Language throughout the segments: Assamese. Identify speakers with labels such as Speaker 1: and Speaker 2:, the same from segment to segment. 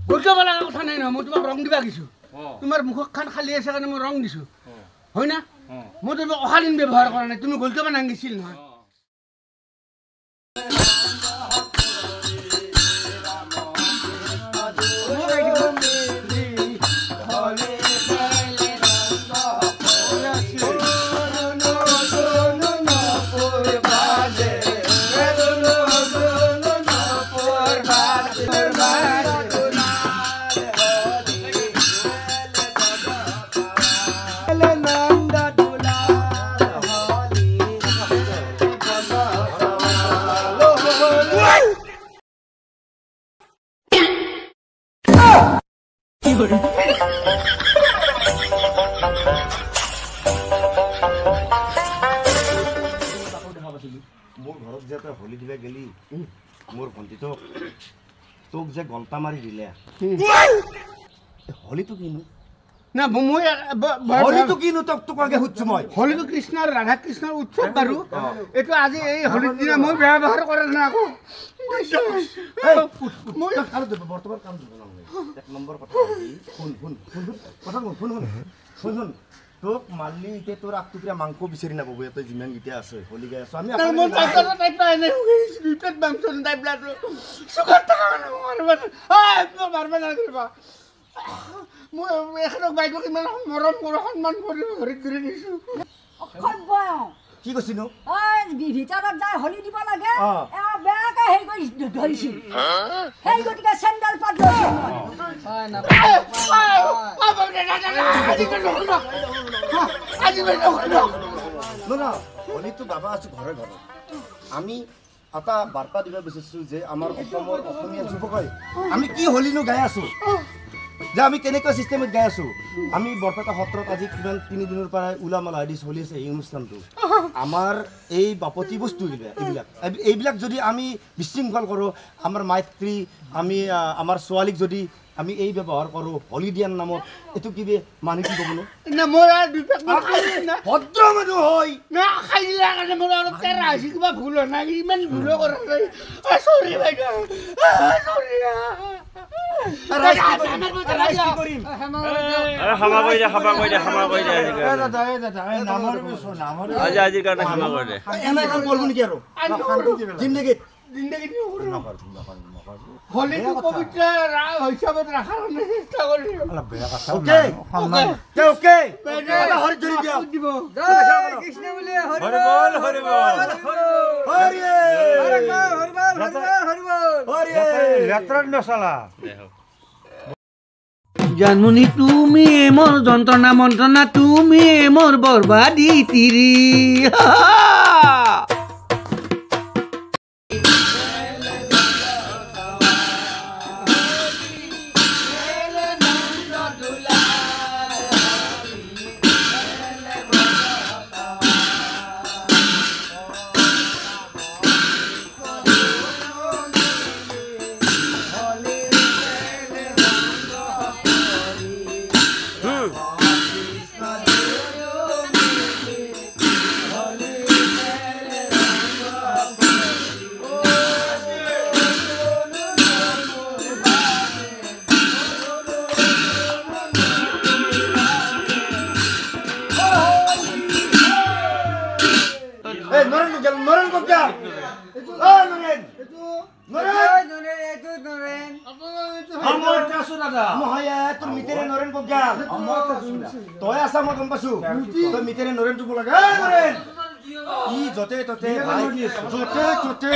Speaker 1: গোলটো বলা কথা নাই ন মই তোমাক ৰং দিবা গিছো তোমাৰ মুখখান খালি আছে কাৰণে মই ৰং দিছো হয় না মই তোমাক অশালীন ব্যৱহাৰ কৰা নাই তুমি গোলটো বনা গিছিল নহয়
Speaker 2: মোৰ ঘৰত যে তই হোলী দিবা গেলি মোৰ ভণ্টিটো তোক যে গল্টা মাৰি দিলে হোলীটো কিনো
Speaker 1: না মই
Speaker 2: হোলীটো কিনো তোক আগে সুধছো মই
Speaker 1: হোলীটো কৃষ্ণ আৰু ৰাধা কৃষ্ণৰ উৎসৱ বাৰু এইটো আজি এই হোলীৰ দিনা মই ব্যৱহাৰ কৰা নাই আকৌ
Speaker 2: মই আৰু বৰ্তমান কাম এক নম্বৰ কথা শুন তোক মারলি ইতে তোর আকটুকরা মাংস বিচারি না বাবু এত জিমান গিতে আছে হোলি গায় আছে আমি
Speaker 1: আমি মন চাইতা টাইপ নাই দুইটা মাংস টাইপ লাগ সুগার টাকা মারবা মারবা না দিবা মই এখনক বাইকো কিমান মৰম কৰি সন্মান কৰি ঘৰত ঘূৰি দিছো
Speaker 3: অসভ্য
Speaker 2: কি কৈছিনো
Speaker 3: ওই ভিতৰত যাই হোলি দিব লাগে এ বেয়াকে হেই কৰি ধৰিছিল হেই গটিকে চেন্ডেল পাত লৈছিল হয় না
Speaker 2: না হোলিটো বাবা আছে ঘৰে ঘৰে আমি এটা বাৰ্তা দিব বিচাৰিছো যে আমাৰ অসমীয়া যুৱকই আমি কি হোলিনো গাই আছো যে আমি কেনেকৈ সিস্টেমত গাই আছো আমি বৰপেটা সত্ৰত আজি কিমান 3 দিনৰ পৰা উলামালা আদি চলি আছে এই অনুষ্ঠানটো আমাৰ এই বাপতি বস্তু এইবিলাক যদি আমি বিশৃংখল কৰোঁ আমাৰ মাতৃ আমি আমাৰ ছোৱালীক যদি আমি এই ব্যৱহাৰ কৰোঁ হোলি দিয়াৰ নামত এইটো কি মানে কি ক'ব
Speaker 1: না মোৰ দুপেক খালি না
Speaker 2: ভদ্ৰ মানুহ হয়
Speaker 1: না খাইলা কাৰণে মোৰ অলপ তেৰা হৈছে কিবা ভুল নাই ইমান ভুল কৰা নাই সৰি বাইদেউ সৰি হোলীটো পবিত্ৰ হিচাপত ৰখাৰ চেষ্টা কৰিছো কৃষ্ণ বুলি হৰি বল হৰি বল হৰি জানুনি তুমি মোৰ যন্ত্ৰণা মন্ত্ৰণা তুমি মোৰ বৰবাদী তিৰি তই আছা মই গম পাইছো তই মিতেৰে নৰেন টুব লাগে ই যতে ততে যতে ততে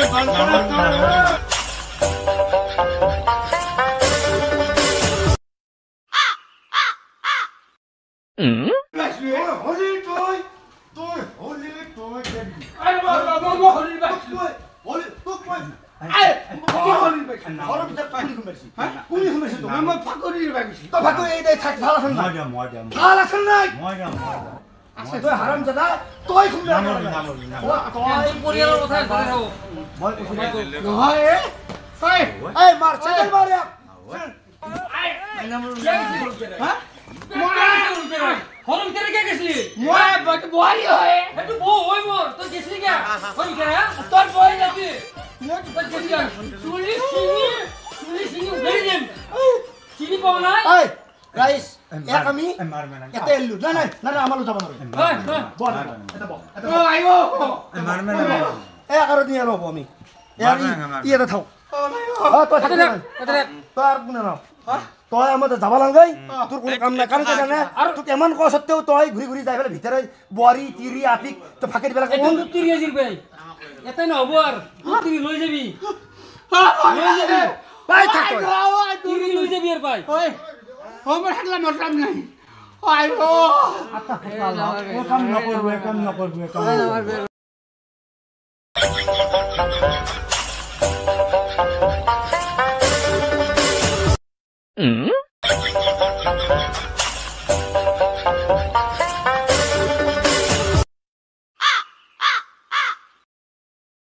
Speaker 4: ঘৰৰ ভিতৰে কিয় গেছলি
Speaker 1: মই বোৱাৰী হয়
Speaker 4: সেইটো বৌ ঐ মোৰ তই গেছলি কিয় ঘৰৰ ভিতৰে
Speaker 1: তোৰ বোৱাৰী
Speaker 4: যাবি মই তই গেছলি চুলি চিনি উঘালি দিম চিনি পাব নাই
Speaker 2: ঐ গাইছ এক আমি এটা এল্লু নাই নাই নাই আমালো যাব নোৱাৰে বল এটা বল
Speaker 1: আহিব
Speaker 2: এক আৰু নিয়ে ল'ব আমি ই এটা থাও তই থাকি তই আৰু কোনে নাও তই আমাৰ যাব নালাগে তোৰ কোনো কাম নাই কাৰণ জানে তোক ইমান কোৱা সত্ত্বেও তই ঘূৰি ঘূৰি যাই পেলাই ভিতৰে বোৱাৰী তিৰি আপিক তই ফাঁকি দিবলৈ কোন
Speaker 4: তিৰি আজিৰ পাই এটাই নহ'ব আৰু তিৰি লৈ যাবি
Speaker 2: পাই থাক তই
Speaker 4: তিৰি লৈ যাবি আৰু পাই
Speaker 1: ঐ মোৰ হাতলা মতলাম নাই আহিব
Speaker 2: কাম নকৰবো